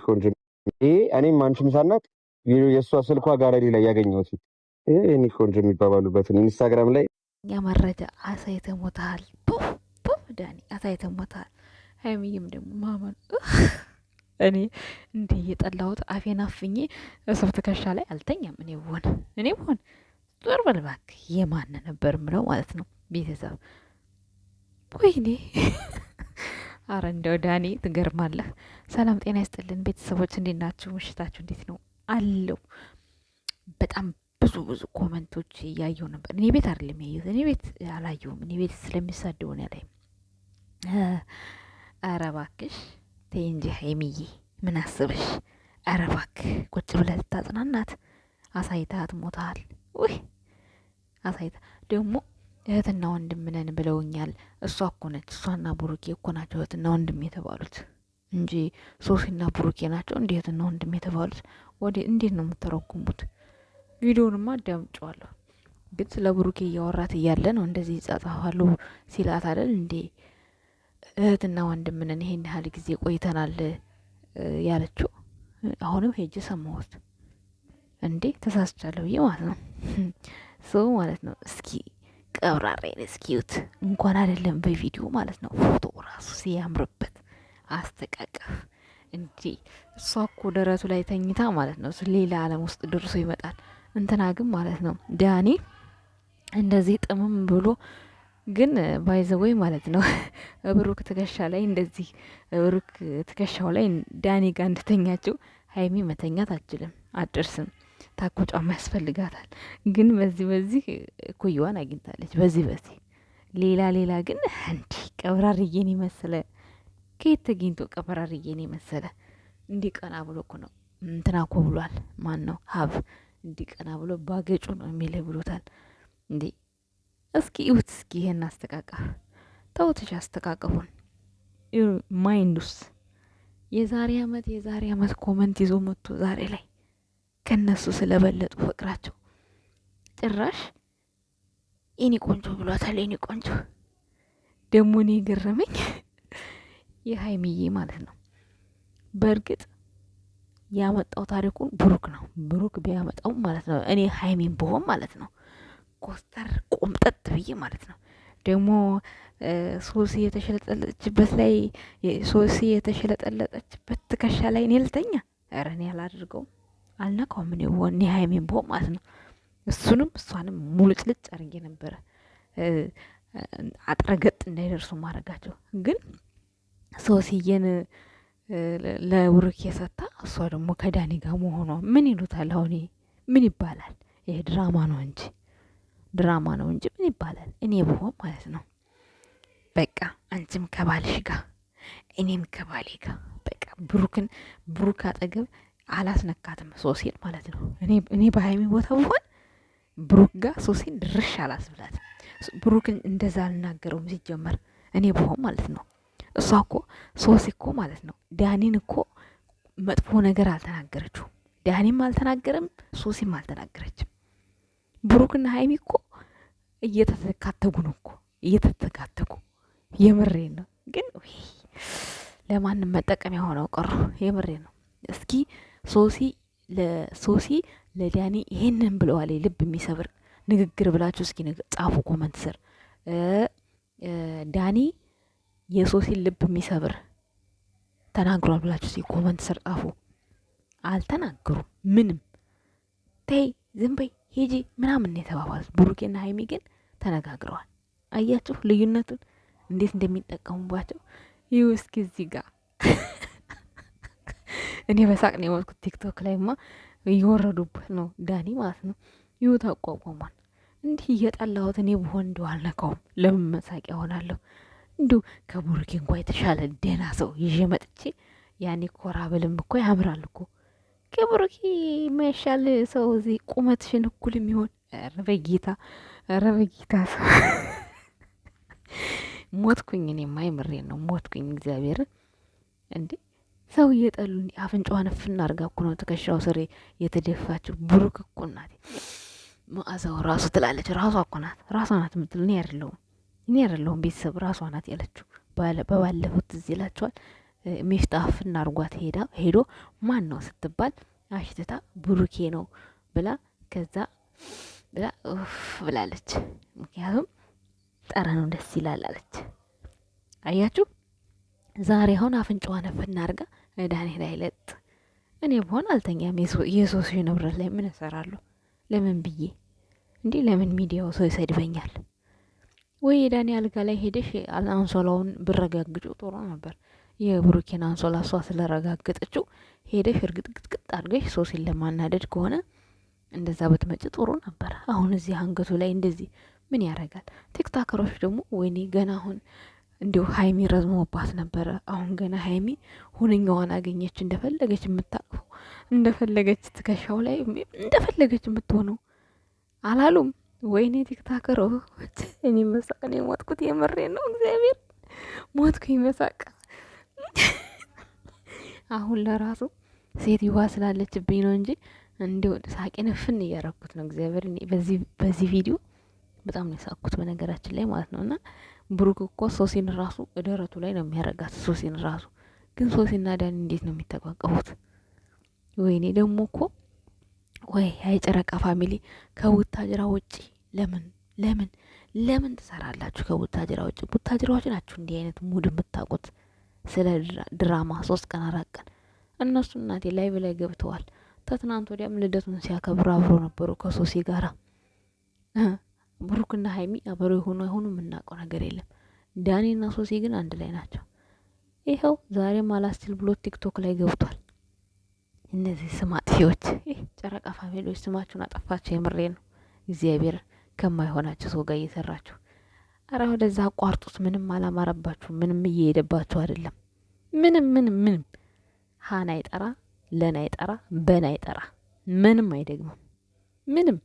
ቆንጆ እኔም አንቺም ሳናቅ የእሷ ስልኳ ጋለሪ ላይ ያገኘሁት እኔ ቆንጆ የሚባባሉበትን ኢንስታግራም ላይ ያ መረጃ አሳይተሞታል። ፑፍ ዳኒ አሳይተሞታል። ሀይሚዬም ደግሞ ማመን እኔ እንዲህ እየጠላሁት አፌን አፍኜ እሰው ትከሻ ላይ አልተኛም። እኔ ብሆን ዞር በል እባክህ የማን ነበር ምለው ማለት ነው። ቤተሰብ ወይኔ አረ እንደው ዳኒ ትገርማለህ። ሰላም ጤና ይስጥልን ቤተሰቦች፣ እንዴት ናችሁ? ምሽታችሁ እንዴት ነው? አለው በጣም ብዙ ኮመንቶች እያየው ነበር። እኔ ቤት አይደለም ያየሁት፣ እኔ ቤት አላየሁም። እኔ ቤት ስለሚሳደቡ ነው ያላየም። አረ እባክሽ ተይ እንጂ ሀይሚዬ ምን አስበሽ? አረ እባክህ ቁጭ ብለህ ልታጽናናት አሳይታት ሞታል። ውይ አሳይታ ደግሞ እህትና ወንድም ነን ብለውኛል። እሷ እኮ ነች፣ እሷና ብሩኬ እኮ ናቸው እህትና ወንድም የተባሉት እንጂ ሶሲና ብሩኬ ናቸው እንዴ እህትና ወንድም የተባሉት? እንዴት ነው የምተረጉሙት? ቪዲዮንማ አዳምጫዋለሁ፣ ግን ስለ ብሩኬ እያወራት እያለ ነው እንደዚህ ይጻጻፋሉ ሲላት አይደል እንዴ እህትና ወንድም ነን ይሄን ያህል ጊዜ ቆይተናል ያለችው። አሁንም ሄጄ ሰማሁት እንዴ ተሳስቻለሁ ብዬ ማለት ነው ሰው ማለት ነው። እስኪ ቀብራሬን እስኪዩት እንኳን አይደለም በቪዲዮ ማለት ነው፣ ፎቶ ራሱ ሲያምርበት አስተቃቀፍ እንጂ እሷ እኮ ደረቱ ላይ ተኝታ ማለት ነው ሌላ ዓለም ውስጥ ደርሶ ይመጣል። እንትና ግን ማለት ነው ዳኒ እንደዚህ ጥምም ብሎ ግን ባይዘወይ ማለት ነው ብሩክ ትከሻ ላይ እንደዚህ ብሩክ ትከሻው ላይ ዳኒ ጋር እንደተኛችው ሀይሚ መተኛት አትችልም፣ አትደርስም። ታኮ ጫማ ያስፈልጋታል። ግን በዚህ እኩያዋን አግኝታለች። በዚህ ሌላ ግን እንዲህ ቀብራርዬን የመሰለ ከየት ተገኝቶ ቀብራርዬን የመሰለ እንዲህ ቀና ብሎ እኮ ነው እንትና እኮ ብሏል። ማን ነው ሀብ እንዲህ ቀና ብሎ ባገጩ ነው የሚልህ ብሎታል እንዴ። እስኪ እዩት፣ እስኪ ይሄን አስተቃቀፍ ተውትሽ፣ አስተቃቀፉን ማይንዱስ የዛሬ አመት ኮመንት ይዞ መጥቶ ዛሬ ላይ ከነሱ ስለበለጡ ፍቅራቸው ጭራሽ የኔ ቆንጆ ብሏታል። የኔ ቆንጆ ደግሞ እኔ ገረመኝ የሀይሚዬ ማለት ነው። በእርግጥ ያመጣው ታሪኩን ብሩክ ነው። ብሩክ ቢያመጣው ማለት ነው እኔ ሀይሚን ብሆን ማለት ነው ኮስተር ቆምጠጥ ብዬ ማለት ነው። ደግሞ ሶሲ የተሸለጠለጠችበት ትከሻ ላይ እኔ ልተኛ? ኧረ እኔ አላደርገውም፣ አልነካውም። እኔ ሀይሚን ብሆን ማለት ነው እሱንም እሷንም ሙልጭልጭ አድርጌ ነበረ አጥረገጥ እንዳይደርሱ ማድረጋቸው። ግን ሶሲዬን ለብሩክ የሰታ እሷ ደግሞ ከዳኒ ጋር መሆኗ ምን ይሉታል? አሁን ምን ይባላል? ይሄ ድራማ ነው እንጂ ምን ይባላል? እኔ ብሆን ማለት ነው በቃ አንቺም ከባልሽ ጋር እኔም ከባሌ ጋር በቃ ብሩክ አጠገብ አላስነካትም ሶሲን ማለት ነው። እኔ በሀይሚ ቦታ ብሆን ብሩክ ጋር ሶሲን ድርሽ አላስብላትም። ብሩክን እንደዛ አልናገረውም ሲጀመር እኔ ብሆን ማለት ነው። እሷ እኮ ሶሲ እኮ ማለት ነው ዳኒን እኮ መጥፎ ነገር አልተናገረችው። ዳኒም አልተናገረም፣ ሶሲም አልተናገረችም። ብሩክና ሀይሚ እኮ እየተተካተጉ ነው እኮ እየተተካተጉ፣ የምሬን ነው። ግን ለማንም መጠቀሚያ ሆነው ቀሩ። የምሬን ነው። እስኪ ሶሲ ለዳኒ ይሄንን ብለዋል ልብ የሚሰብር ንግግር ብላችሁ እስኪ ጻፉ ኮመንት ስር። ዳኒ የሶሲን ልብ የሚሰብር ተናግሯል ብላችሁ እስኪ ኮመንት ስር ጻፉ። አልተናገሩም ምንም። ተይ ዝም በይ ሂጂ ምናምን የተባባሉት ብሩኬና ሀይሚ ግን ተነጋግረዋል። አያችሁ ልዩነቱን እንዴት እንደሚጠቀሙባቸው። ይህ እስኪ እዚህ ጋር እኔ በሳቅ ነው የሞትኩት። ቲክቶክ ላይማ እየወረዱበት ነው ዳኒ ማለት ነው። ይሁ ታቋቋሟል። እንዲህ እየጠላሁት እኔ ብሆን እንዲሁ አልነካውም። ለምን መሳቂያ ሆናለሁ? እንዲሁ ከቡሩኬ እንኳ የተሻለ ደህና ሰው ይዤ መጥቼ ያኔ ኮራ ብልም እኮ ያምራል እኮ ከቡሩኬ የማይሻል ሰው እዚህ ቁመትሽን እኩል የሚሆን ኧረ በጌታ ሰው ሞትኩኝ። እኔ የማይምሬን ነው ሞትኩኝ። እግዚአብሔርን እንዴ ሰው እየጠሉ እንዲ አፍንጫዋን ፍና አርጋ እኮ ነው ትከሻው ስር የተደፋችው። ብሩክ እኮ ናት መዓዛው ራሱ ትላለች። ራሷ እኮ ናት የምትል እኔ አይደለሁም ቤተሰብ ራሷ ናት ያለችው። በባለፉት ትዝ ይላችኋል ሚፍጣፍና አርጓት ሄዶ ማን ነው ስትባል አሽትታ ብሩኬ ነው ብላ ከዛ ብላ ብላለች። ምክንያቱም ጠረኑ ደስ ይላል አለች። አያችሁ ዛሬ አሁን አፍንጫዋ ነፍና አርጋ ዳኔ ላይ ለጥ። እኔ በሆን አልተኛም። የሶስት ሺህ ንብረት ላይ ምን እሰራለሁ? ለምን ብዬ እንዲህ ለምን ሚዲያው ሰው ይሰድበኛል? ወይ የዳኒ አልጋ ላይ ሄደሽ አንሶላውን ብረጋግጩ ጥሩ ነበር። የብሩኬን አንሶላ እሷ ስለረጋገጠችው ሄደሽ እርግጥግጥግጥ አድርገሽ ሶሲን ለማናደድ ከሆነ እንደዛ ብትመጭ ጥሩ ነበር። አሁን እዚህ አንገቱ ላይ እንደዚህ ምን ያደርጋል? ቲክታከሮች ደግሞ ወይኔ ገና አሁን እንዲሁ ሀይሚ ረዝሞባት ነበረ። አሁን ገና ሀይሚ ሁነኛዋን አገኘች፣ እንደፈለገች የምታቅፈው እንደፈለገች ትከሻው ላይ እንደፈለገች የምትሆነው አላሉም? ወይኔ ቲክታከሮች እኔ መሳቅ ነው የሞትኩት። የምሬ ነው እግዚአብሔር ሞትኩኝ መሳቅ። አሁን ለራሱ ሴትዮዋ ስላለችብኝ ነው እንጂ እንዲሁ ሳቄን ፍን እያረኩት ነው እግዚአብሔር። በዚህ ቪዲዮ በጣም ነው የሳቅኩት በነገራችን ላይ ማለት ነው። እና ብሩክ እኮ ሶሲን ራሱ እደረቱ ላይ ነው የሚያረጋት። ሶሲን ራሱ ግን ሶሲና ዳኒ እንዴት ነው የሚተቋቀፉት? ወይኔ ደግሞ እኮ ወይ የጨረቃ ፋሚሊ ከቡታጅራ ውጪ ለምን ትሰራላችሁ? ከቡታጅራ ውጪ ቡታጅራዎች ናችሁ እንዲህ አይነት ሙድ የምታውቁት ስለ ድራማ 3 ቀን 4 ቀን። እነሱ እናቴ ላይቭ ላይ ገብተዋል። ተትናንት ወዲያም ልደቱን ሲያከብሩ አብሮ ነበሩ ከሶሲ ጋራ። ብሩክና ሀይሚ አብሮ የሆኑ አይሆኑ የምናውቀው ነገር የለም። ዳኒና ሶሲ ግን አንድ ላይ ናቸው። ይኸው ዛሬም አላስችል ብሎ ቲክቶክ ላይ ገብቷል። እነዚህ ስም አጥፊዎች ጨረቃ ፋሚሊዎች ስማችሁን አጠፋችሁ። የምሬ ነው እግዚአብሔር ከማይሆናችሁ ሰው ጋር እየሰራችሁ። አረ ወደዛ አቋርጡት። ምንም አላማረባችሁ። ምንም እየሄደባችሁ አይደለም። ምንም ሀን አይጠራ ለን አይጠራ በን አይጠራ ምንም አይደግምም። ምንም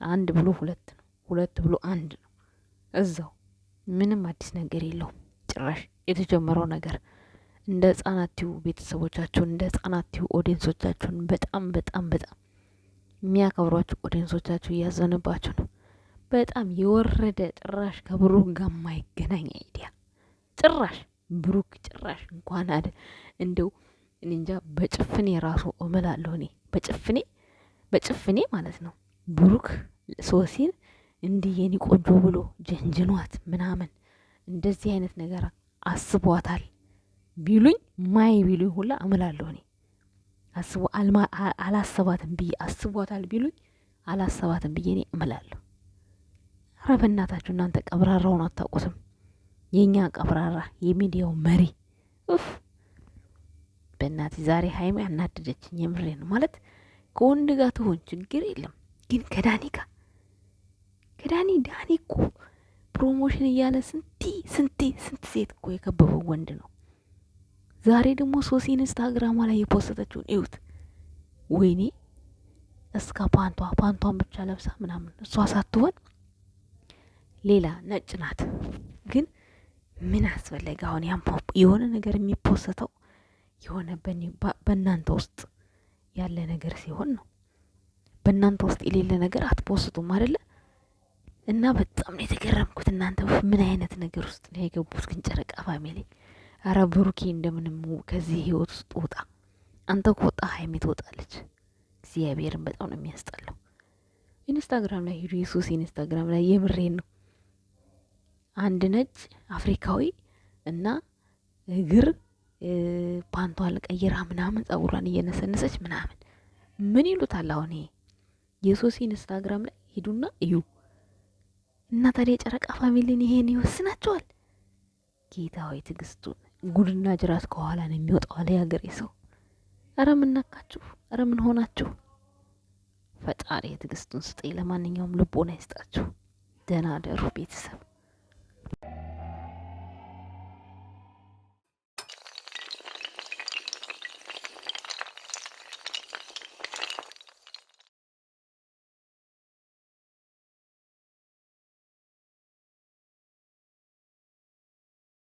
አንድ ብሎ ሁለት ነው፣ ሁለት ብሎ አንድ ነው። እዛው ምንም አዲስ ነገር የለውም። ጭራሽ የተጀመረው ነገር እንደ ህጻናት ቲዩ ቤተሰቦቻችሁን እንደ ህጻናት ቲዩ ኦዲየንሶቻችሁን በጣም የሚያከብሯችሁ ኦዲየንሶቻችሁ እያዘንባችሁ ነው። በጣም የወረደ ጭራሽ ከብሩክ ጋር የማይገናኝ አይዲያ ጭራሽ ብሩክ ጭራሽ እንኳን አደ እንደው እንጃ በጭፍኔ ራሱ እምላለሁ እኔ በጭፍኔ ማለት ነው። ብሩክ ሶሲን እንዲህ የኔ ቆንጆ ብሎ ጀንጅኗት ምናምን እንደዚህ አይነት ነገር አስቧታል ቢሉኝ ሁላ እምላለሁ እኔ። አላሰባትም ብዬ አስቧታል ቢሉኝ አላሰባትም ብዬ እኔ እምላለሁ። ኧረ በእናታችሁ እናንተ ቀብራራውን አታውቁትም። የኛ ቀብራራ የሚዲያው መሪ በእናት ዛሬ ሀይሚ አናደደችኝ። የምሬ ነው ማለት ከወንድ ጋር ትሆን ችግር የለም ግን ዳኒ እኮ ፕሮሞሽን እያለ ስንት ሴት እኮ የከበበው ወንድ ነው። ዛሬ ደግሞ ሶሲ ኢንስታግራሟ ላይ የፖስተችውን እዩት። ወይኔ እስከ ፓንቷን ብቻ ለብሳ ምናምን እሷ ሳትሆን ሌላ ነጭ ናት። ግን ምን አስፈለገ አሁን? ያም የሆነ ነገር የሚፖስተው የሆነ በእናንተ ውስጥ ያለ ነገር ሲሆን ነው። በእናንተ ውስጥ የሌለ ነገር አትፖስቱም አይደለ? እና በጣም ነው የተገረምኩት። እናንተ ምን አይነት ነገር ውስጥ ነው የገቡት ግን ጨረቃ ፋሚሊ? አረ ብሩኬ እንደምንም ከዚህ ህይወት ውስጥ ውጣ። አንተ ከወጣ ሀይሚ ትወጣለች። እግዚአብሔርን በጣም ነው የሚያስጠላው። ኢንስታግራም ላይ ሂዱ፣ የሱስ ኢንስታግራም ላይ የምሬን ነው። አንድ ነጭ አፍሪካዊ እና እግር ፓንቷን ቀይራ ምናምን ጸጉሯን እየነሰነሰች ምናምን ምን ይሉታል አሁን? ይሄ የሱስ ኢንስታግራም ላይ ሂዱና እዩ። እና ታዲያ የጨረቃ ፋሚሊን ይሄን ይወስናቸዋል? ጌታ ሆይ ትዕግስቱን። ጉድና ጅራት ከኋላ ነው የሚወጣው አለ ያገሬ ሰው። አረ ምን ነካችሁ? አረ ምን ሆናችሁ? ፈጣሪ ትዕግስቱን ስጠኝ። ለማንኛውም ልቦና ይስጣችሁ። ደህና አደሩ ቤተሰብ።